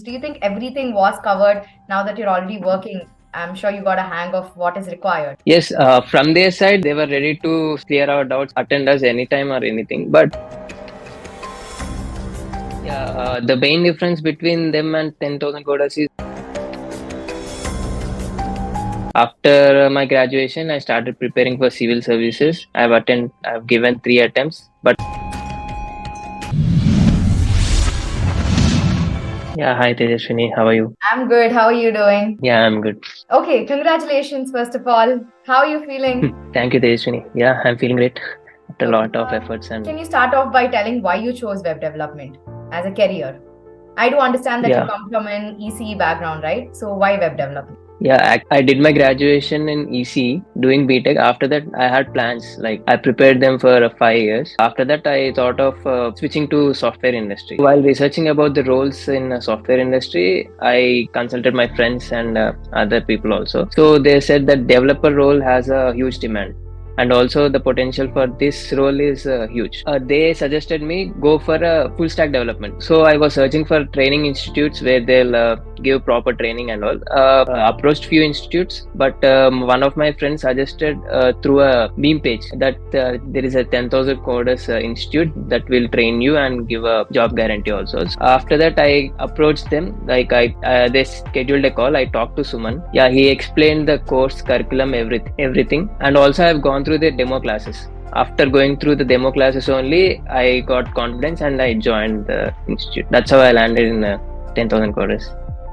Do you think everything was covered now that you're already working? I'm sure you got a hang of what is required. Yes, from their side, they were ready to clear our doubts, attend us anytime or anything. But yeah, the main difference between them and 10,000 coders is after my graduation, I started preparing for civil services. I've given 3 attempts, but yeah, hi Tejaswini, how are you? I'm good. How are you doing? Yeah, I'm good. Okay, congratulations, first of all. How are you feeling? Thank you, Tejaswini. Yeah, I'm feeling great after a Okay. lot of efforts and Can you start off by telling why you chose web development as a career? I do understand that you yeah. come from an ECE background, right? So why web development? Yeah, I did my graduation in EC doing BTech. After that, I had plans. Like I prepared them for 5 years. After that, I thought of switching to software industry. While researching about the roles in software industry, I consulted my friends and other people also. So they said that developer role has a huge demand. And also the potential for this role is huge. They suggested me go for a full stack development. So I was searching for training institutes where they'll give proper training and all. Approached few institutes, but one of my friends suggested through a meme page that there is a 10,000 coders institute that will train you and give a job guarantee also. So after that, I approached them. Like they scheduled a call. I talked to Suman. Yeah, he explained the course curriculum, everything, and also I've gone through the demo classes. After going through the demo classes only, I got confidence and I joined the institute. That's how I landed in 10,000 coders.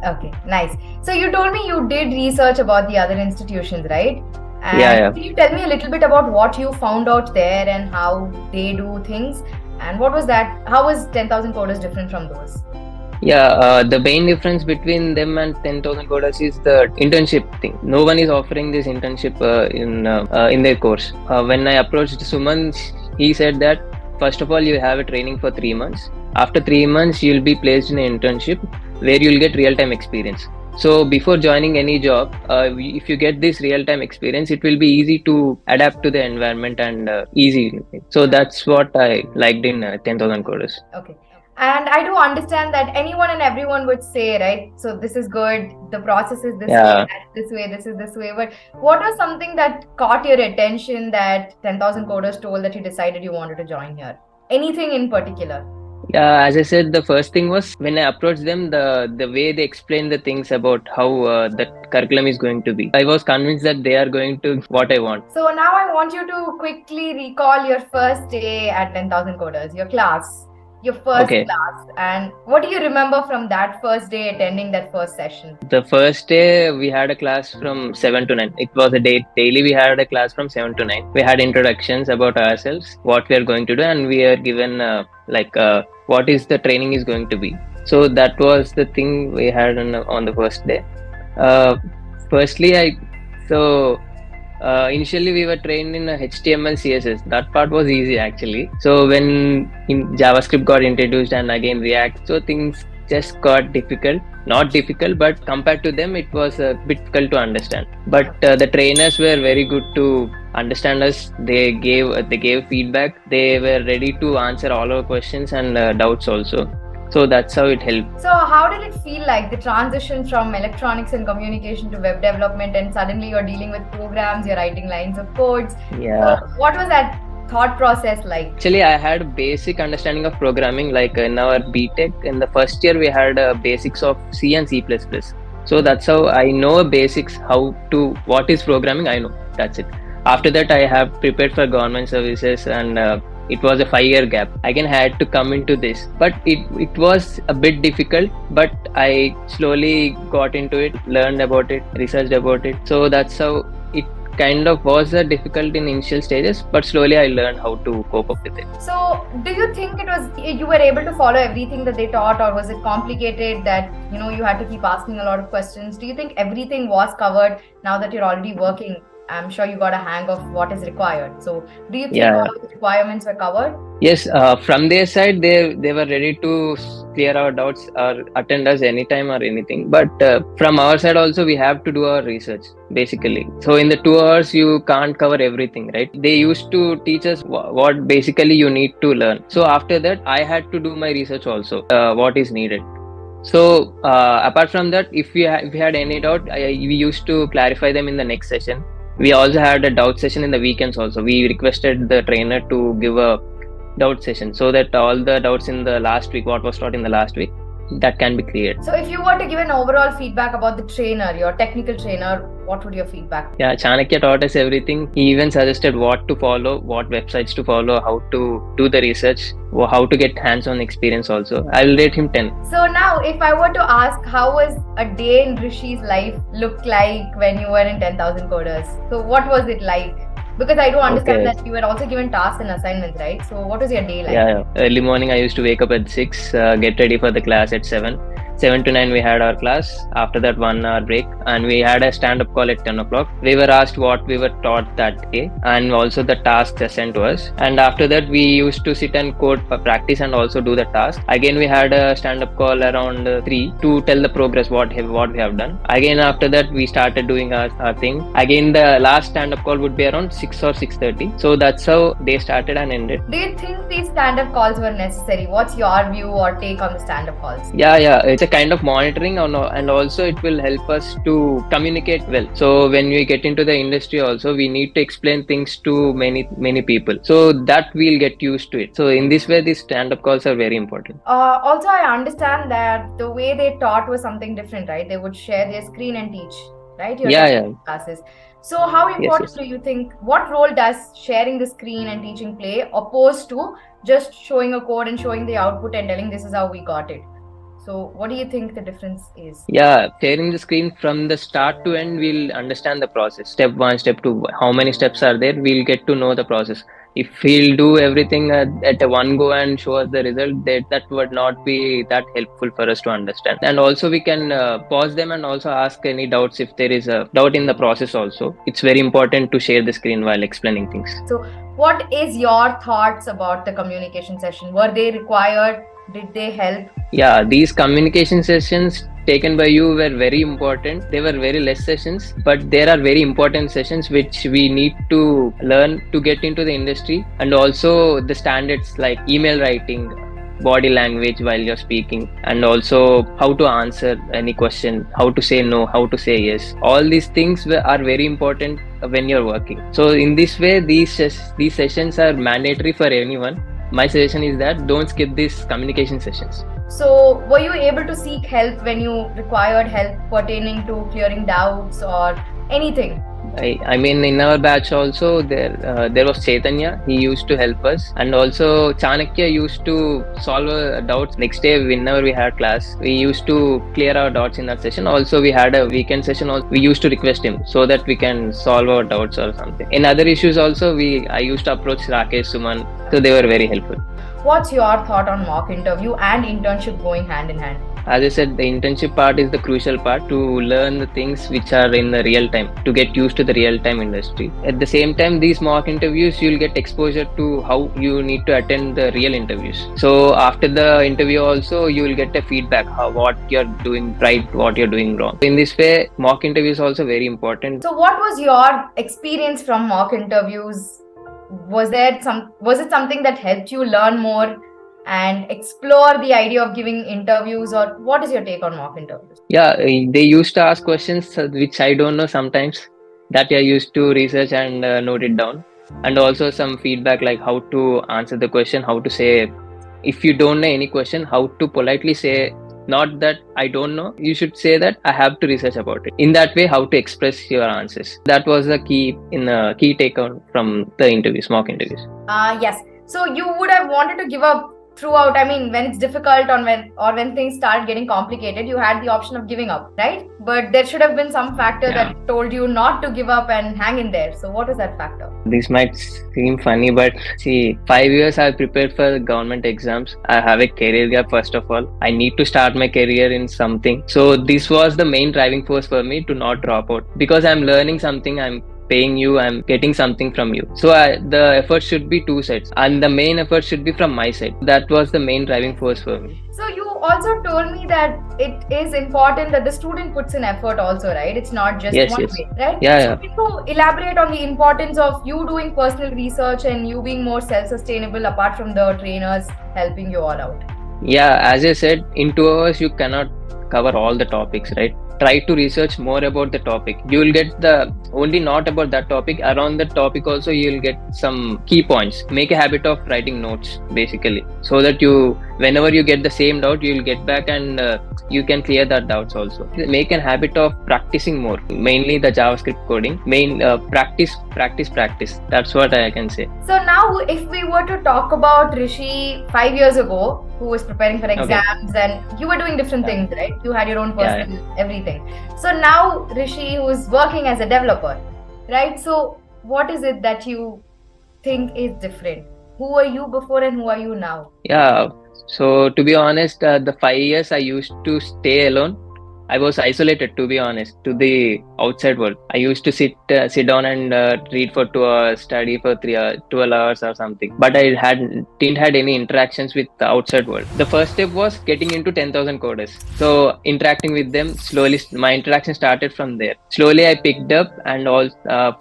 Okay, nice. So you told me you did research about the other institutions, right? And Yeah. can you tell me a little bit about what you found out there and how they do things? And what was that? How was 10,000 coders different from those? Yeah, the main difference between them and 10,000 coders is the internship thing. No one is offering this internship in their course. When I approached Suman, he said that first of all you have a training for 3 months. After 3 months, you'll be placed in an internship where you'll get real-time experience. So before joining any job, if you get this real-time experience, it will be easy to adapt to the environment and easy. So that's what I liked in 10,000 coders. Okay. And I do understand that anyone and everyone would say, right? So this is good, the process is this way, Yeah. that's this way, this is this way. But what was something that caught your attention that 10,000 coders told that you decided you wanted to join here? Anything in particular? Yeah, as I said, the first thing was when I approached them, the way they explained the things about how the curriculum is going to be. I was convinced that they are going to what I want. So now I want you to quickly recall your first day at 10,000 coders, your class, your first Okay. class, and what do you remember from that first day attending that first session? The first day we had a class from 7 to 9. It was a day daily we had a class from 7 to 9. We had introductions about ourselves, what we are going to do, and we are given what is the training is going to be. So that was the thing we had on the first day. Uh, firstly, initially we were trained in HTML, CSS. That part was easy actually. So when JavaScript got introduced and again React, so things just got difficult. Not difficult, but compared to them, it was a bit difficult to understand. But the trainers were very good to understand us. They gave feedback. They were ready to answer all our questions and doubts also. So that's how it helped. So how did it feel like the transition from electronics and communication to web development, and suddenly you're dealing with programs, you're writing lines of codes? Yeah. So what was that thought process like? Actually, I had basic understanding of programming. Like in our BTech, in the first year, we had basics of C and C++. So that's how I know basics, what is programming, I know. That's it. After that, I have prepared for government services and it was a 5 year gap. Again, I had to come into this, but it was a bit difficult, but I slowly got into it, learned about it, researched about it. So that's how it kind of was difficult in initial stages, but slowly I learned how to cope up with it. So do you think you were able to follow everything that they taught, or was it complicated that you had to keep asking a lot of questions? Do you think everything was covered now that you're already working? I'm sure you got a hang of what is required. So do you think Yeah. all of the requirements were covered? Yes, from their side, they were ready to clear our doubts or attend us anytime or anything. But from our side also, we have to do our research basically. So in the 2 hours, you can't cover everything, right? They used to teach us what basically you need to learn. So after that, I had to do my research also, what is needed. So apart from that, if we had any doubt, we used to clarify them in the next session. We also had a doubt session in the weekends also. We requested the trainer to give a doubt session so that all the doubts in the last week, what was taught in the last week, that can be cleared. So if you were to give an overall feedback about the trainer, your technical trainer, what would your feedback be? Yeah, Chanakya taught us everything. He even suggested what to follow, what websites to follow, how to do the research, how to get hands-on experience also. I will rate him 10. So now, if I were to ask, how was a day in Rishi's life look like when you were in 10,000 Coders? So what was it like? Because I do understand that you were also given tasks and assignments, right? So what was your day like? Yeah. Early morning, I used to wake up at 6, get ready for the class at 7. 7 to 9 we had our class. After that 1 hour break, and we had a stand-up call at 10 o'clock. We were asked what we were taught that day and also the tasks assigned to us. And after that we used to sit and code for practice and also do the task. Again we had a stand-up call around 3 to tell the progress, what we have done. Again after that we started doing our thing. Again the last stand-up call would be around 6 or 6:30. So that's how they started and ended. Do you think these stand-up calls were necessary? What's your view or take on the stand-up calls? Yeah, it's a kind of monitoring, and also it will help us to communicate well. So when we get into the industry also, we need to explain things to many people, so that we'll get used to it. So in this way, these stand-up calls are very important. Also, I understand that the way they taught was something different, right? They would share their screen and teach, right? Classes. So how important do you think, what role does sharing the screen and teaching play opposed to just showing a code and showing the output and telling this is how we got it? So what do you think the difference is? Yeah, sharing the screen from the start to end, we'll understand the process. Step 1, step 2, how many steps are there, we'll get to know the process. If he'll do everything at a one go and show us the result, that would not be that helpful for us to understand. And also we can pause them and also ask any doubts if there is a doubt in the process also. It's very important to share the screen while explaining things. So what is your thoughts about the communication session? Were they required? Did they help? Yeah, these communication sessions taken by you were very important. They were very less sessions, but there are very important sessions which we need to learn to get into the industry, and also the standards like email writing, body language while you're speaking, and also how to answer any question, how to say no, how to say yes. All these things are very important when you're working. So in this way, these sessions are mandatory for anyone. My suggestion is that don't skip these communication sessions. So were you able to seek help when you required help pertaining to clearing doubts or anything? I mean, in our batch also there was Chaitanya. He used to help us, and also Chanakya used to solve our doubts. Next day, whenever we had class, we used to clear our doubts in that session. Also, we had a weekend session. Also, we used to request him so that we can solve our doubts or something. In other issues also, I used to approach Rakesh, Suman, so they were very helpful. What's your thought on mock interview and internship going hand in hand? As I said, the internship part is the crucial part to learn the things which are in the real time, to get used to the real time industry. At the same time, these mock interviews, you'll get exposure to how you need to attend the real interviews. So after the interview also, you will get a feedback, what you're doing right, what you're doing wrong. In this way, mock interview is also very important. So what was your experience from mock interviews? Was it something that helped you learn more and explore the idea of giving interviews, or what is your take on mock interviews? Yeah, they used to ask questions which I don't know sometimes, that I used to research and note it down, and also some feedback like how to answer the question, how to say, if you don't know any question, how to politely say, not that I don't know, you should say that I have to research about it. In that way, how to express your answers. That was the key take on from the interviews, mock interviews. Yes. So you would have wanted to give up throughout. I mean, when it's difficult or when things start getting complicated, you had the option of giving up, right? But there should have been some factor that told you not to give up and hang in there. So what was that factor? This might seem funny, but see, 5 years I've prepared for government exams. I have a career gap, first of all. I need to start my career in something. So this was the main driving force for me to not drop out, because I'm learning something, I'm paying you, I'm getting something from you. So the effort should be two sides, and the main effort should be from my side. That was the main driving force for me. So you also told me that it is important that the student puts in effort also, right? It's not just one way, right? So can you elaborate on the importance of you doing personal research and you being more self-sustainable apart from the trainers helping you all out? Yeah, as I said, in 2 hours you cannot cover all the topics, right? Try to research more about the topic. You will get the only not about that topic, around the topic also you will get some key points. Make a habit of writing notes basically, so that you, whenever you get the same doubt, you will get back and you can clear that doubts also. Make a habit of practicing more, mainly the JavaScript coding. Practice. That's what I can say. So now, if we were to talk about Rishi 5 years ago, who was preparing for Okay. exams and you were doing different Yeah. things, right? You had your own Yeah. personal everything. So now, Rishi, who is working as a developer, right? So, what is it that you think is different? Who were you before and who are you now? Yeah, so to be honest, the 5 years I used to stay alone. I was isolated, to be honest, to the outside world. I used to sit down and read for 2 hours, study for 3 hours, 12 hours or something. But I didn't had any interactions with the outside world. The first step was getting into 10,000 coders. So interacting with them slowly, my interaction started from there. Slowly, I picked up, and all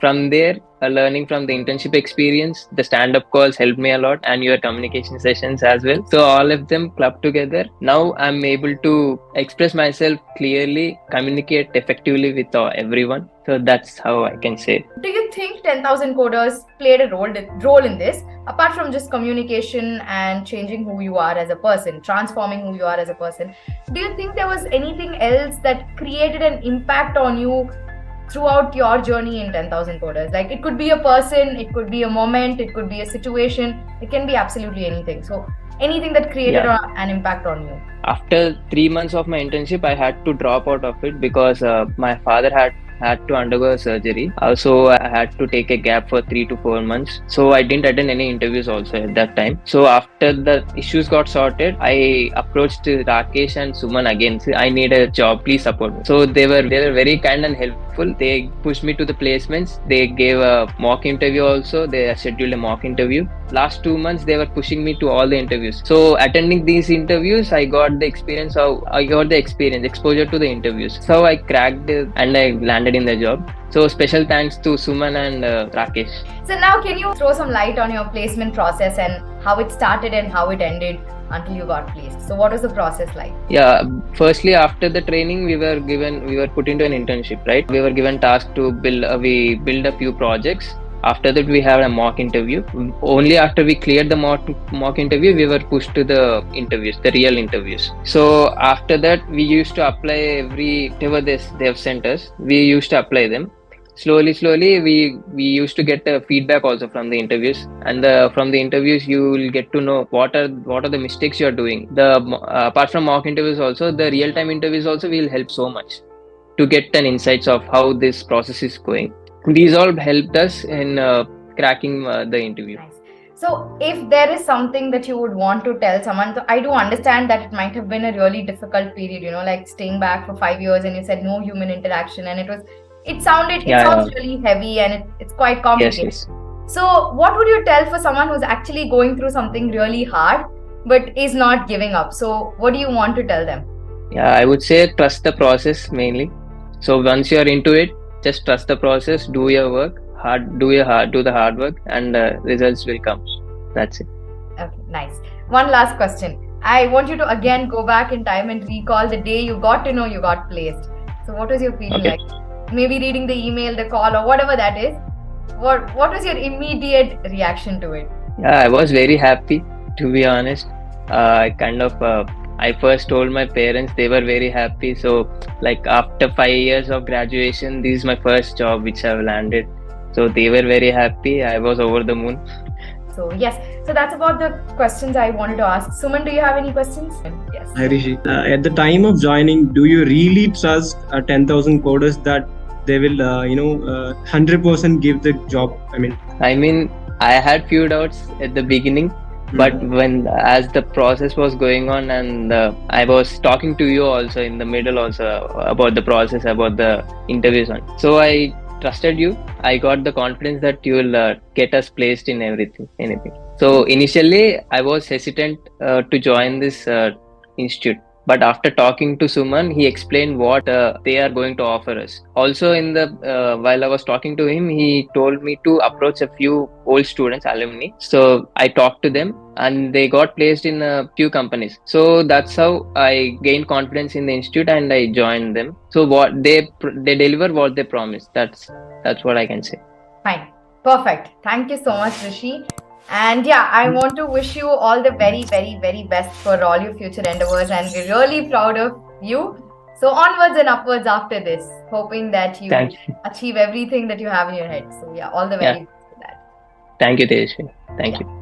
from there, learning from the internship experience, the stand-up calls helped me a lot, and your communication sessions as well. So all of them clubbed together. Now I'm able to express myself clearly, communicate effectively with everyone. So that's how I can say. Do you think 10,000 coders played a role in this, apart from just communication and changing who you are as a person, transforming who you are as a person? Do you think there was anything else that created an impact on you throughout your journey in 10,000 coders? Like, it could be a person, it could be a moment, it could be a situation, it can be absolutely anything. So anything that created Yeah. an impact on you. After 3 months of my internship, I had to drop out of it because my father had to undergo a surgery. Also, I had to take a gap for 3 to 4 months. So I didn't attend any interviews also at that time. So after the issues got sorted, I approached Rakesh and Suman again. "So I need a job. Please support me." So they were very kind and helpful. They pushed me to the placements. They gave a mock interview also. They scheduled a mock interview. Last 2 months they were pushing me to all the interviews. So attending these interviews, I got the exposure to the interviews. So I cracked it and I landed in the job. So special thanks to Suman and Rakesh. So now, can you throw some light on your placement process and how it started and how it ended until you got placed? So what was the process like? Yeah, firstly after the training we were put into an internship, right? We were given task to build a few projects. After that we had a mock interview. Only after we cleared the mock interview we were pushed to the interviews, the real interviews. So after that we used to apply whatever they have sent us. We used to apply them. Slowly we used to get feedback also from the interviews, and from the interviews you will get to know what are the mistakes you are doing. Apart from mock interviews also, the real time interviews also will help so much to get an insights of how this process is going. These all helped us in cracking the interview. Nice. So, if there is something that you would want to tell someone, so I do understand that it might have been a really difficult period, like staying back for 5 years and you said no human interaction, and it sounds really heavy and it's quite complicated. Yes. So, what would you tell for someone who's actually going through something really hard but is not giving up? So, what do you want to tell them? Yeah, I would say trust the process mainly. So once you are into it, just trust the process, do your work, do the hard work, and results will come. That's it. Okay, nice. One last question. I want you to again go back in time and recall the day you got to know you got placed. So, what was your feeling like? Maybe reading the email, the call, or whatever that is. What was your immediate reaction to it? Yeah, I was very happy, to be honest. I first told my parents, they were very happy. So like after 5 years of graduation, this is my first job which I've landed. So they were very happy. I was over the moon. So yes, so that's about the questions I wanted to ask. Suman, do you have any questions? Yes. Hi Rishi. At the time of joining, do you really trust 10,000 coders that they will 100% give the job? I mean, I had few doubts at the beginning, but as the process was going on, and I was talking to you also in the middle also about the process, about the interviews on. So I trusted you. I got the confidence that you will get us placed in anything. So initially I was hesitant to join this institute But after talking to Suman, he explained what they are going to offer us. Also, in the while I was talking to him, he told me to approach a few old students, alumni. So I talked to them, and they got placed in a few companies. So that's how I gained confidence in the institute, and I joined them. So what they deliver what they promise. That's what I can say. Fine. Perfect. Thank you so much, Rishi. And yeah, I want to wish you all the very, very, very best for all your future endeavors. And we're really proud of you. So, onwards and upwards after this, hoping that you Thank you. achieve everything that you have in your head. So, yeah, all the very Yeah. best for that. Thank you, Tejasvi. Thank Yeah. you.